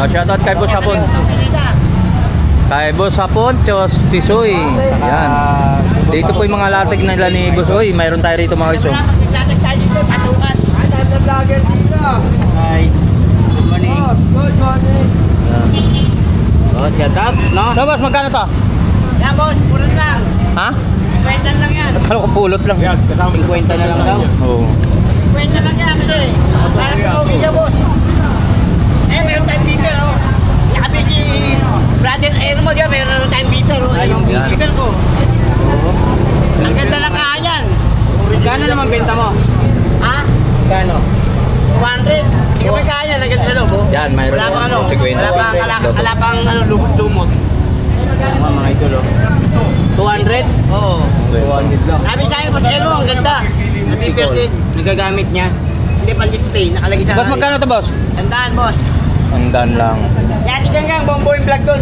Shoutout kay Boss Hapon. Kay Boss Hapon, Tisoy. Yan. Dito po yung mga latag nila ni Boss. Uy, mayroon tayo rito mga iso. Hi. Good morning. Good morning. Oh, shut up, no? So, boss, magkano to? Yeah, boss, pulot lang. Ha? 50 lang yan. Akala ko pulot lang. Yan, kasama 50 na lang daw. Oo. 50 lang yan kasi. Parang tumawin niya, boss. Eh, meron tayong beaker, oh. Sabi si brother, mo diyan, meron tayong beaker, oh. Ay, yung beaker ko. Ang ganda ng kahayan. Kano naman benta mo? Ha? Kano? 100. Hindi ka may kahayan, ang ganda sa loob, oh. Yan, mayroon Wala pang ano, yan. 50. wala pang ano, lumot-lumot. Mga idol, oh. 200? Oo. 200 lang. Sabi sa akin, boss, mo, ang ganda. Nabibir din. Nagagamit niya? Hindi pang display, nakalagay sa... Boss, magkano to, boss? Tandaan, boss. Tandaan lang. Yan, tignan ka, bombo yung vlog doon.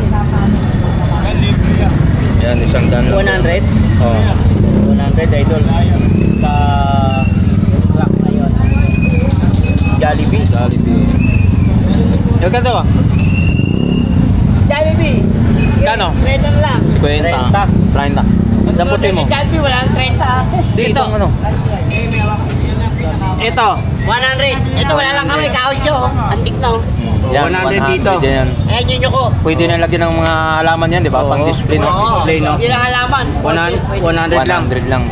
Yan, isang daan lang. 100? Oo. 100 idol. Sa truck na yun. Jollibee. Jollibee. Yung ganda ba? Jollibee. Kano? 30 lang. 50. 30. Ang puti mo. Jollibee, wala nang 30. Dito ang ano? Ito. 100. Ito, wala lang kami, kausyo. Antik na. Yan, 100 dito. Yan. Ayan yun ko. Pwede na lagyan ng mga halaman yan, di ba? Oo. Pang display, no? Display, no? Hindi lang halaman. 100 lang. 100 lang.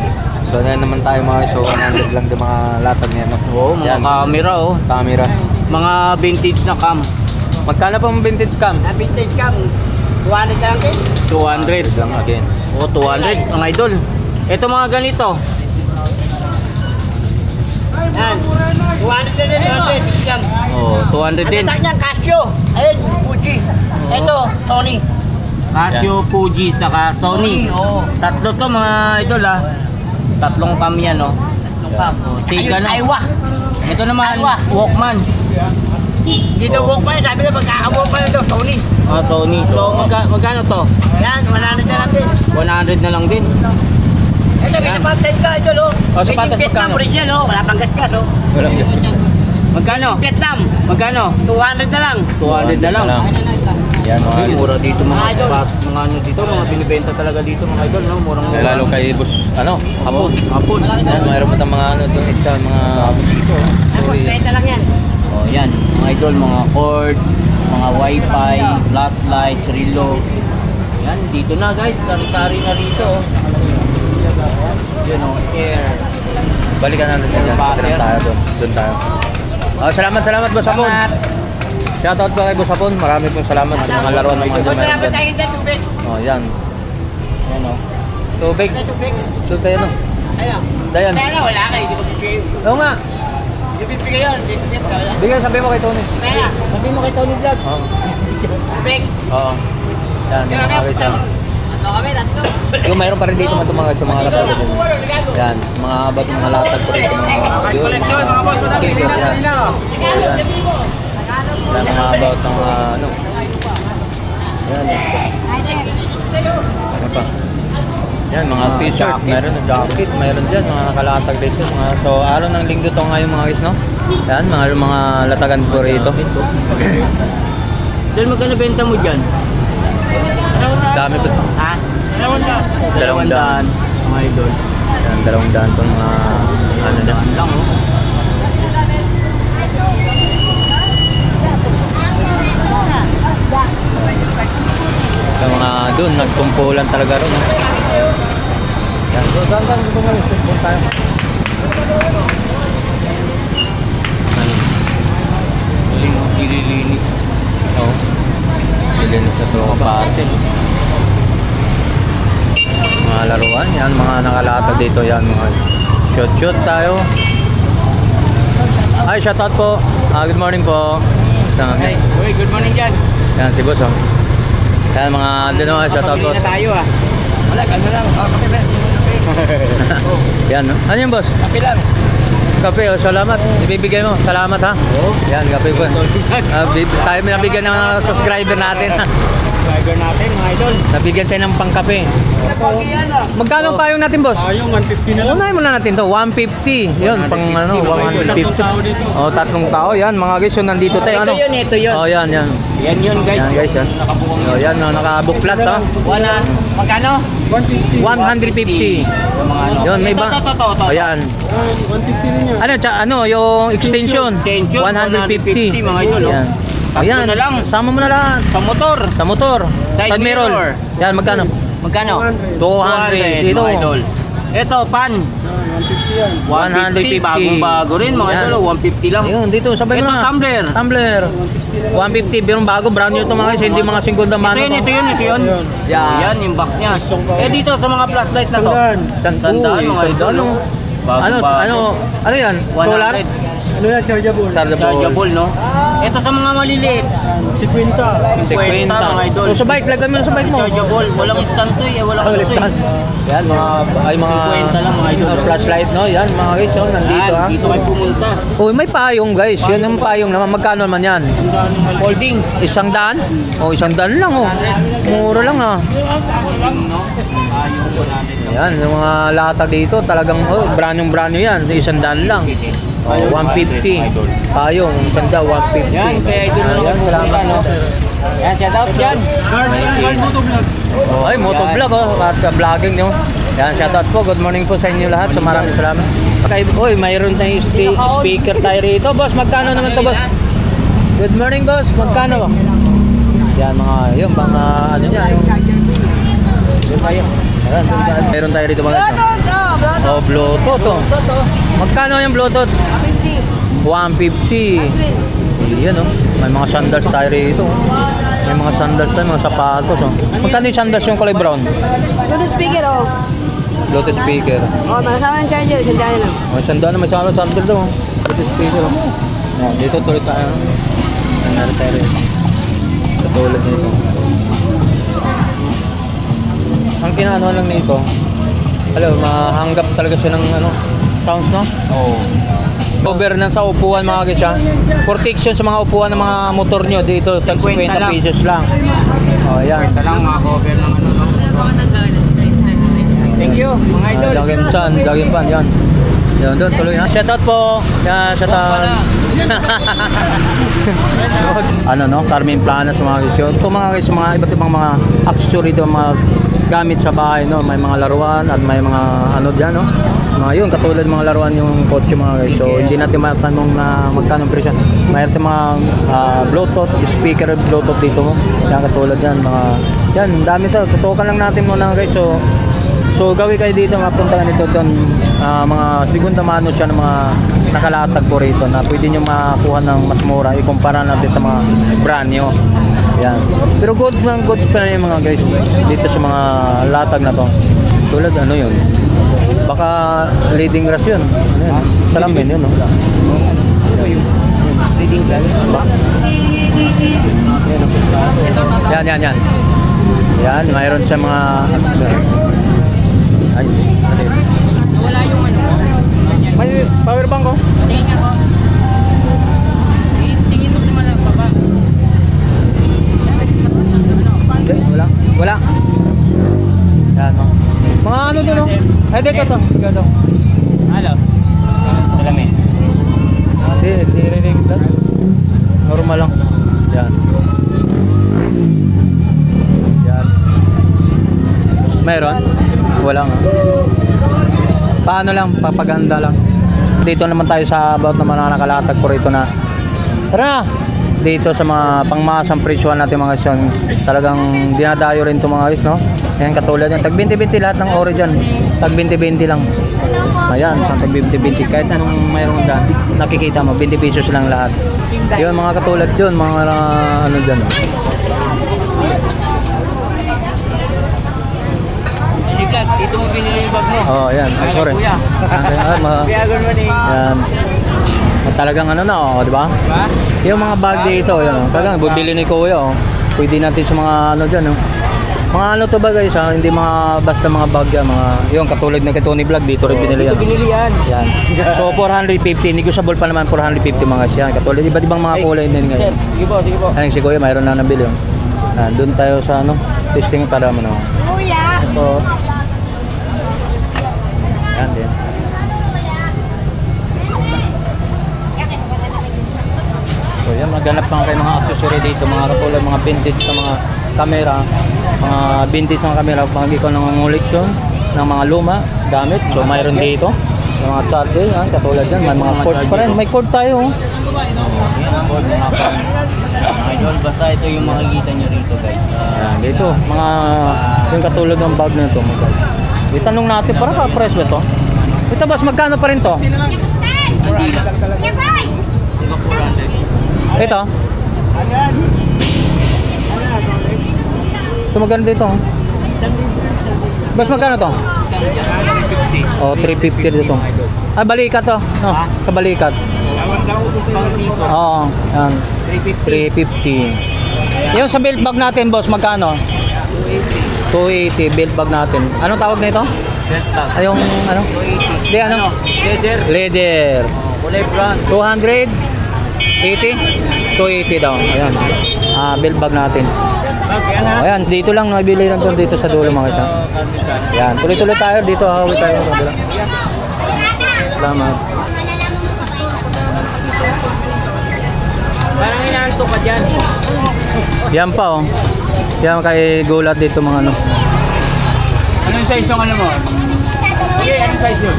So, na naman tayo mga iso. 100 lang yung mga latag niya, no? Oo, mga Yan. camera, oh. Camera. Mga vintage na cam. Magkano pa ang vintage cam? Na vintage cam. 200 lang din. 200 lang again. O 200 ang idol. Ito mga ganito. Yan. 200 din, 200 cam. Oh, 200 Ang din. tatak niyan, Casio. Ayun, Fuji. Ito, Sony. Casio, Fuji, saka Sony. Oo. Tatlo to mga idol, ah. Tatlong cam yan, oh. Tatlong cam. Tiga na. Aywa. Ito naman, Aywa. Walkman. Dito Walkman, sabi na pagkaka-Walkman ito, Sony. Ah, Sony. So magkano to? Yan, 100 na lang din. 100 na lang din. Ito, may Yan. napapatay ka, idol, oh. Oh, sapatos Vietnam, magkano? original, oh. Wala pang gasgas, oh. Walang Magkano? Vietnam, Magkano? 200 na lang. 200 na lang. Yan, mga Ay, idol. mura dito mga Idol. mga ano dito, mga binibenta talaga dito mga idol, no? Murang Eh, lalo kay boss, ano? Hapon. Hapon. Yan, mayroon pa tayong mga ano doon, isa, mga dito. Ako, Sorry. 30 lang yan. Oh, yan, mga idol, mga cord, mga wifi, flashlight, relo. Yan, dito na guys, sari-sari na rito. Yun oh, air. Balikan natin yan. Doon tayo doon. Doon tayo. Oh, salamat boss Hapon. Shoutout sa kay boss Hapon. Marami pong salamat sa mga laruan ng mga Kung dumay. malapit tayo dyan, tubig. Oh, yan. Yan oh. Tubig. May tubig. Tubig ano? Ayun. Dayan. Kaya na, wala ka, hindi mo bibigay. Oo nga. Hindi bibigay yun, hindi bibigay ka, wala. Bigyan sabi mo kay Tony. Kaya, Sabi mo kay Tony Vlog. Oo. tubig. Oo. Yan, Kaya mga kami, kaisan. ano kami, tatlo. Yung mayroon pa rin dito mga sa mga latag din. Yan, mga abat mga latag po dito mga Collection, mga boss, madami, sticker, hindi na, yan. hindi na. Oh, yan. Yan, mga about ng mga ano. Yan. Ano pa? Yan, mga t-shirt, mayroon na jacket, mayroon dyan, mga nakalatag dito. So, araw ng linggo to ngayon mga guys, no? Yan, mga latagan po rito. Diyan magkano benta mo dyan? Dami po. Ha? 200. Mga idol. Yan, 200 itong mga ano na. Lang oh. Sa mga doon, nagtumpulan talaga ron. Yan, so saan gusto nga yung cellphone tayo? Dililinis. Oo. Dilinis na ito kapatid. Mga laruan, yan, mga nakalatag dito yan, mga shoot tayo. Hi, shoutout po. Good morning po. Hey, uy, good morning dyan. Yan, si boss, oh. Yan, mga dino, shoutout po. Papabili na tayo ah. Wala, ganda lang. Kape ba? Yan, no? Ano yung boss? Kape lang. Kape, oh, salamat. Ibibigay mo. Salamat, ha? Oo. Yan, kape po. Tayo nabigyan ng mga subscriber natin. subscriber natin mga idol. Nabigyan tayo ng pangkape. Magkano pa yung natin, boss? Yung 150 na lang. Unahin muna natin to, 150. Yun, pang ano, 150. Oh, tatlong tao yan, mga guys, yun nandito tayo. Ito Ano? yun, ito yun. Oh, yan, yan. Yan yun guys. Yan guys, yan. Oh, yan, no, nakabuklat to. Magkano? 150. Yung mga ano. Yun, may ba? Ito. Oh, yan. 150 rin yan. Ano, yung extension? Extension, 150. 150, mga idol, oh. Yan. Ayan, na lang. sama mo na lahat. Sa motor. Sa motor. Side mirror. Yan, magkano? Magkano? 200. Ito. mga idol. Ito, pan. 150 yan. 150. 150. Bagong-bago rin mga Yan. idol. 150 lang. Ayun, dito, sabay Ito, mo na. tumbler. Tumbler. 150, birong bago, brand new ito mga guys, hindi mga 50 mano. Ito yun. Yan. Yan, yung box niya. Dito sa mga flashlight na to. Tandaan mga idol. Ano yan? 100. Solar? Ano yan, chargeable? Chargeable, no? Ito sa mga maliliit. 50. 50. mga idol. So sa bike, lagay mo na sa bike mo. Chargeable. Walang stand to eh. Walang ano to eh. Yan, mga 50 lang mga idol. flashlight, no? Yan, mga guys, oh, nandito ha. Dito kayo pumunta. Uy, may payong guys. Yan ang payong naman. Magkano naman yan? Folding. 100? Oh, 100 lang oh. Mura lang ah. Yan, yung mga latag dito talagang brand new yan. 100 lang. Oh, 150. Payong, ganda 150. Yan, kaya idol na Yan, salamat no. Yan, shout out dyan. Oh, ay, motovlog oh. At vlogging nyo. Yan, shoutout po. Good morning po sa inyo lahat. So maraming salamat. Okay, oy, mayroon tayong speaker tayo rito. Boss, magkano naman to, boss? Good morning, boss. Magkano? Yan, mga, yun, mga, ano niya. Yun tayo. Ayan, mayroon tayo rito mga. Oh, Bluetooth oh. Magkano yung Bluetooth? 150. Yan oh. May mga sandals tayo rito. May mga sandals tayo, mga sapatos oh. Magkano yung sandals yung kulay brown? Bluetooth speaker, oh. Bluetooth speaker. Oh, kasama ng charger, sandali lang. May sandal na may sandal daw. Bluetooth speaker oh. Yan, dito tuloy tayo. Nangyari tayo rin. Katulad nito. Ang kinaano lang nito, alam, mahanggap talaga siya ng ano, sounds, no? Oo. Cover ng sa upuan mga guys ha. Protection sa mga upuan ng mga motor nyo dito, 50 pesos lang. Oh, yan. Ito lang mga cover ng ano, no? Thank you, mga idol. Lagim pan, yan. Yan, doon, tuloy ha. Shoutout po. Yan, shoutout. Ano no, Carmen Planas mga guys yun. Ito mga guys, mga iba't ibang mga accessory dito, mga gamit sa bahay no, may mga laruan at may mga ano diyan no. Mga yun, katulad mga laruan yung kotse mga guys. So hindi natin matanong na magkano presyo. Mayroon mga Bluetooth, speaker Bluetooth dito mo. Yan katulad yan, mga yan, dami to. Tutukan lang natin muna guys. So gawin kayo dito, mapunta ka nito doon, mga segunda mano siya ng mga nakalatag po rito na pwede nyo makuha ng mas mura ikumpara natin sa mga brand new. Yan. Pero good pa rin yung mga guys dito sa mga latag na to. Tulad ano yun? Baka leading grass yun. Salamin yun, no? Leading glass. Yan. Yan, mayroon sa mga ay, Nawala yung ano. may power bank ko. Tingin mo. Tingin mo sa malang baba. Hindi, wala. Yan, no? Mga ano doon, no? Ay, dito. Halo. Salamin. Hindi rinig lang. Normal lang. Yan. Mayroon? Wala nga. Paano lang? Papaganda lang. Dito naman tayo sa about naman na nakalatag po rito na. Tara! Dito sa mga pangmasang presyohan natin mga guys. Talagang dinadayo rin ito mga guys, no? Yan katulad yan. Tag 20-20 lahat ng ore dyan. Tag 20-20 lang. Ayan, tag 20-20. Kahit anong mayroon dyan, nakikita mo, 20 pesos lang lahat. Yun, mga katulad yun, mga ano dyan. Dito mo binili yung bag mo. Oh, yan. Ay, Sorry. kuya. Kuya, good morning. Yan. Talagang ano na, oh, di ba? Diba? Yung mga bag dito, yan, oh. Talagang bibili ni Kuya, oh. Pwede natin sa mga ano diyan, oh. Mga ano to ba guys, ha? Hindi mga basta mga bag yan, mga yung katulad ng kay Tony Vlog dito rin binili yan. Dito binili yan. Yan. So 450, negotiable pa naman 450 mga siya. Katulad iba't ibang mga kulay din ngayon. Sige po. Ayun si Kuya, mayroon na nabili, oh. Doon tayo sa ano, testing para ano. Kuya! Ito. Yan din. So yan, maghanap lang kayo mga accessory dito, mga katulad, mga vintage sa mga camera, mga vintage ng camera, pag ikaw nangunguliksyon ng mga luma, gamit. So mayroon dito, yung mga charger, yan, katulad yan, may mga cord pa rin, may cord tayo. Oh. Yan, board, mga pan. Mga idol, basta ito yung makikita nyo rito guys. Yan, dito, mga, yung katulad ng bag na ito. Itanong natin, para ka-press ba ito? Ito boss, magkano pa rin to? Ito? Ito magkano dito? Boss, magkano to? Oh, 350 dito. Ah, balikat to. No, sa balikat. Oo, yan. 350. Yung sa belt bag natin, boss, magkano? 280 belt bag natin. Anong tawag na ito? Belt bag. Ay, yung ano? 280. Di ano? Leather. Leather. Kulay brown. 280? 280 daw. Ayan. Ah, belt bag natin. Oh, ayan, dito lang nabili lang to dito sa dulo mga isa. Ayan, tuloy-tuloy tayo dito, hawi tayo sa dulo. Salamat. Parang inaanto ka dyan. Yan pa oh. Yan kay gulat dito mga ano. Anong size yung ano mo? Okay, anong size yun?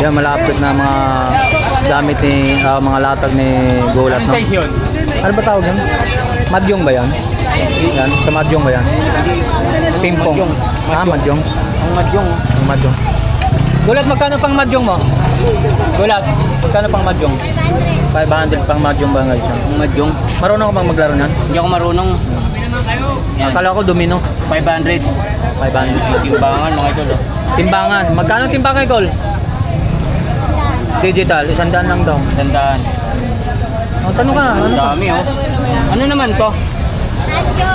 Yan malapit na mga gamit ni mga latag ni gulat Anong no. size yun? Ano ba tawag yan? Madyong ba yan? Yan, sa madyong ba yan? Pimpong. Madyong. Ah, madyong. Ang madyong. Ang madyong. Gulat, magkano pang madyong mo? Gulat, magkano pang madyong? 500 pang madyong ba guys? Ang madyong. Marunong ka bang maglaro niyan? Hindi ako marunong. Yan. Akala ko domino. 500. 500. Timbangan mga idol. Oh. Timbangan. Magkano timbangan Col? Digital, 100 lang daw. Tandaan. Oh, tanong ka. Ano Ang ka? dami oh. Ano naman to? Radyo!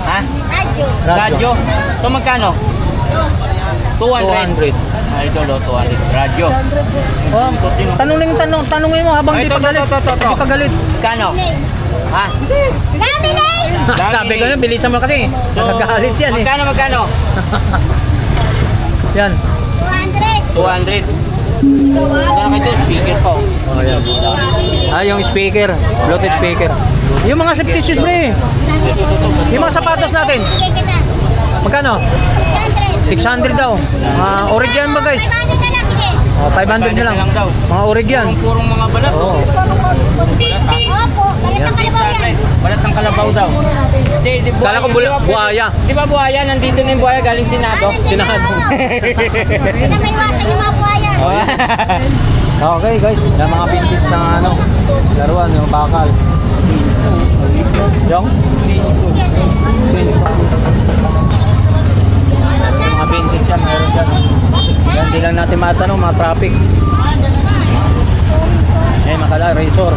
Ha? Radyo! Radyo. So magkano? 200. 200. Idol oh, 200. Radyo. Oh, tanongin mo habang Ay, di pa galit. to. Di pa galit. Kano? Ha? Dami na eh! Sabi ko na, bilisan mo kasi. Nagagalit yan eh. Magkano? Yan. 200! 200. Magkano ito? Speaker po. Oh, yan. Ah, yung speaker. Bluetooth speaker. Yung mga safety shoes, pre. Yung mga sapatos natin. Sige kita! Magkano? 600! 600 daw. Mga orig yan ba guys? 500 na lang, sige! Oh, 500 na lang. daw. Mga orig yan. Purong mga balat. Oo. Opo, galit ang kalabaw yan! Balat ng kalabaw daw. Di Kala ko buhaya. Di ba buhaya? Nandito na yung buhaya galing Senado. Sinahad. Hindi na may iwasan yung mga buhayan! Okay guys, yung mga vintage na ano, laruan, yung bakal. Yung? Mga vintage yan, meron dyan. Yan, di lang natin matanong, mga traffic. Eh, makala, razor.